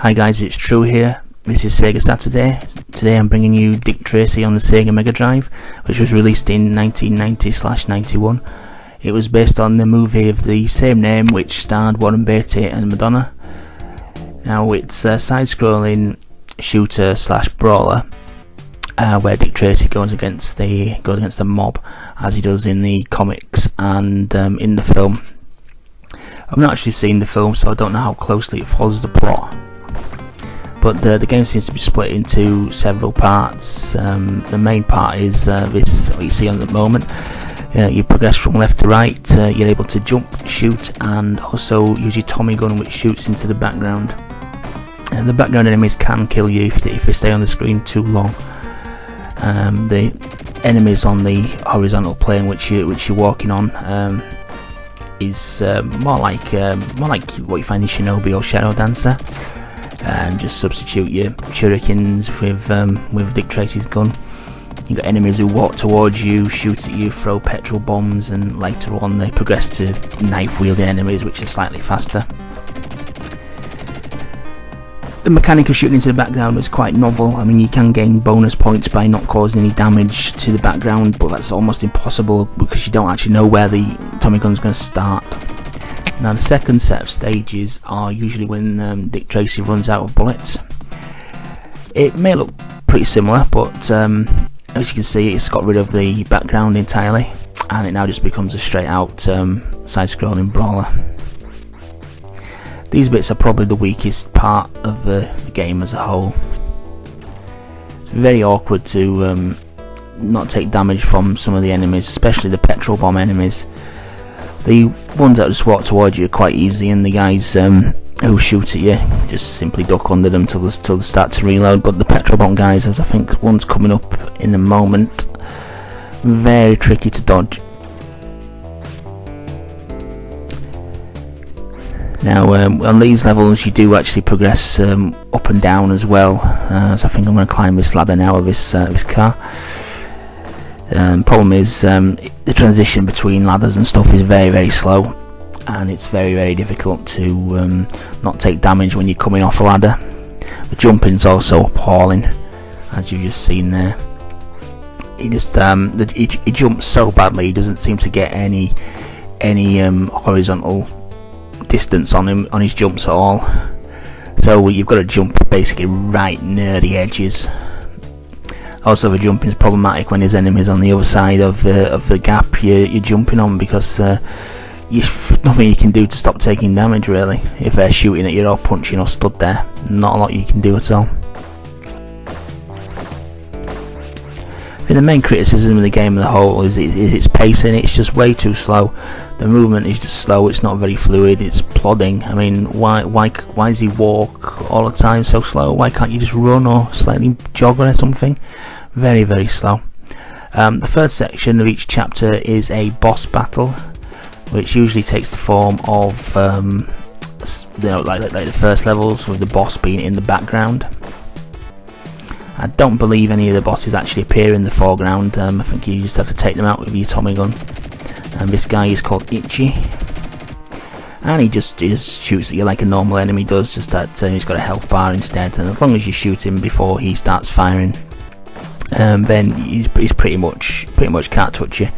Hi guys, it's True here. This is Sega Saturday. Today I'm bringing you Dick Tracy on the Sega Mega Drive, which was released in 1990/91. It was based on the movie of the same name, which starred Warren Beatty and Madonna. Now it's a side-scrolling shooter slash brawler, where Dick Tracy goes against the mob, as he does in the comics and in the film. I've not actually seen the film, so I don't know how closely it follows the plot. But the game seems to be split into several parts. The main part is this, what you see on the moment. You progress from left to right. You're able to jump, shoot, and also use your Tommy gun, which shoots into the background. The background enemies can kill you if they stay on the screen too long. The enemies on the horizontal plane which you're walking on is more like what you find in Shinobi or Shadow Dancer. Just substitute your shurikens with Dick Tracy's gun. You've got enemies who walk towards you, shoot at you, throw petrol bombs, and later on they progress to knife wielding enemies, which are slightly faster. The mechanic of shooting into the background is quite novel. I mean, you can gain bonus points by not causing any damage to the background, but that's almost impossible because you don't actually know where the Tommy gun's going to start. Now the second set of stages are usually when Dick Tracy runs out of bullets. It may look pretty similar, but as you can see, it's got rid of the background entirely, and it now just becomes a straight out side-scrolling brawler. These bits are probably the weakest part of the game as a whole. It's very awkward to not take damage from some of the enemies, especially the petrol bomb enemies. The ones that just walk towards you are quite easy, and the guys who shoot at you, just simply duck under them till they start to reload. But the petrol bomb guys, as I think one's coming up in a moment, very tricky to dodge. Now on these levels you do actually progress up and down as well, so I think I'm going to climb this ladder now of this car. Problem is the transition between ladders and stuff is very slow, and it's very difficult to not take damage when you're coming off a ladder. The jumping's also appalling, as you've just seen there. He jumps so badly, he doesn't seem to get any horizontal distance on his jumps at all. So you've got to jump basically right near the edges. Also, the jumping is problematic when there's enemies on the other side of the gap you're jumping on, because nothing you can do to stop taking damage really. If they're shooting at you or punching or stood there, not a lot you can do at all. The main criticism of the game as a whole is its pacing. It's just way too slow. The movement is just slow. It's not very fluid. It's plodding. I mean, why does he walk all the time so slow? Why can't you just run or slightly jog or something? Very slow. The first section of each chapter is a boss battle, which usually takes the form of like the first levels, with the boss being in the background. I don't believe any of the bosses actually appear in the foreground. I think you just have to take them out with your Tommy gun. And this guy is called Itchy, and he just shoots at you like a normal enemy does, just that he's got a health bar instead. And as long as you shoot him before he starts firing, then he's pretty much can't touch you.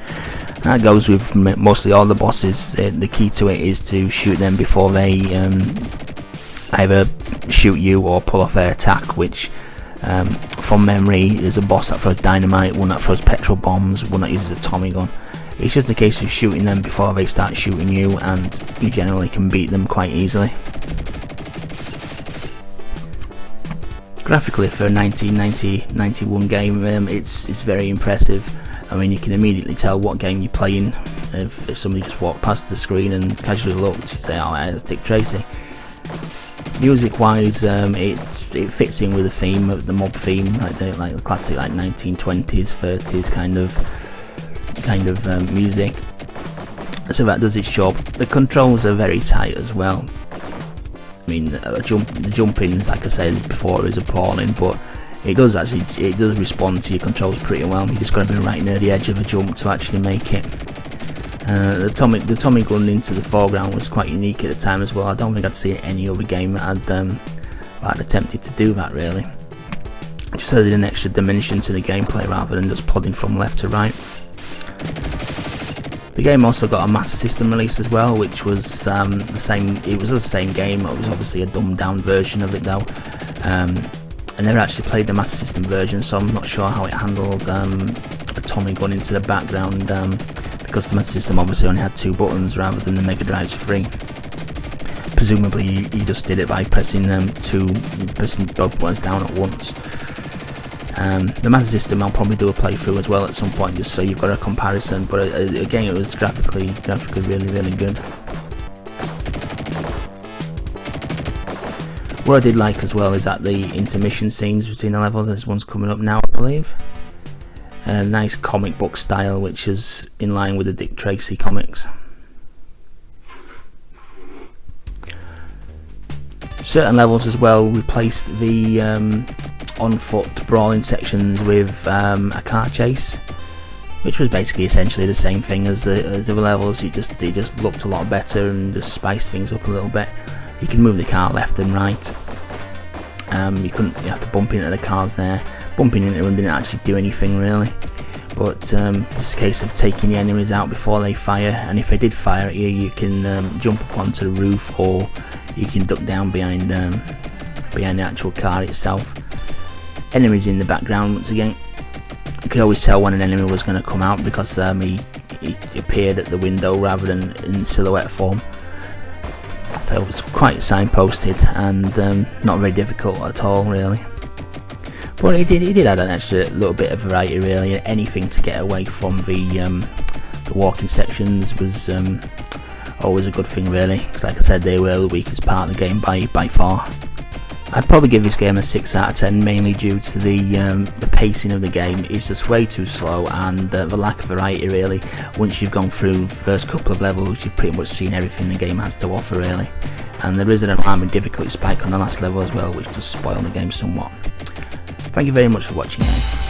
That goes with mostly all the bosses. The key to it is to shoot them before they either shoot you or pull off their attack, which from memory there's a boss that throws dynamite, one that throws petrol bombs, one that uses a Tommy gun. It's just a case of shooting them before they start shooting you, and you generally can beat them quite easily. Graphically, for a 1990-91 game, it's very impressive. I mean, you can immediately tell what game you're playing if somebody just walked past the screen and casually looked. You say, "Oh, it's Dick Tracy." Music-wise, it fits in with the theme of the mob theme, like the classic 1920s, 30s kind of music. So that does its job. The controls are very tight as well. I mean, the jumping, like I said before, is appalling, but it does respond to your controls pretty well. You just got to be right near the edge of a jump to actually make it. The Tommy gun into the foreground was quite unique at the time as well. I don't think I'd seen any other game that fact attempted to do that really. Just added an extra dimension to the gameplay rather than just plodding from left to right. The game also got a Master System release as well, which was the same. It was the same game. It was obviously a dumbed down version of it though. I never actually played the Master System version, so I'm not sure how it handled a Tommy gun into the background, because the Master System obviously only had 2 buttons rather than the Mega Drive's 3. Presumably you just did it by pressing both buttons down at once. The Master System I'll probably do a playthrough as well at some point, just so you've got a comparison, but again it was graphically really good. What I did like as well is that the intermission scenes between the levels, this one's coming up now I believe, nice comic book style, which is in line with the Dick Tracy comics. Certain levels as well replaced the on foot brawling sections with a car chase, which was basically essentially the same thing as the other levels. It just looked a lot better and just spiced things up a little bit. You can move the car left and right. You have to bump into the cars there. Bumping into them didn't actually do anything really, but it's a case of taking the enemies out before they fire, and if they did fire at you, you can jump up onto the roof, or you can duck down behind the actual car itself. Enemies in the background, once again, you could always tell when an enemy was going to come out because he appeared at the window rather than in silhouette form. So it was quite signposted and not very difficult at all really. But he did add an extra little bit of variety really. Anything to get away from the walking sections was always a good thing really, because like I said, they were the weakest part of the game by far. I'd probably give this game a 6 out of 10, mainly due to the pacing of the game is just way too slow, and the lack of variety really. Once you've gone through the first couple of levels, you've pretty much seen everything the game has to offer really. And there is an alarming difficulty spike on the last level as well, which does spoil the game somewhat. Thank you very much for watching guys.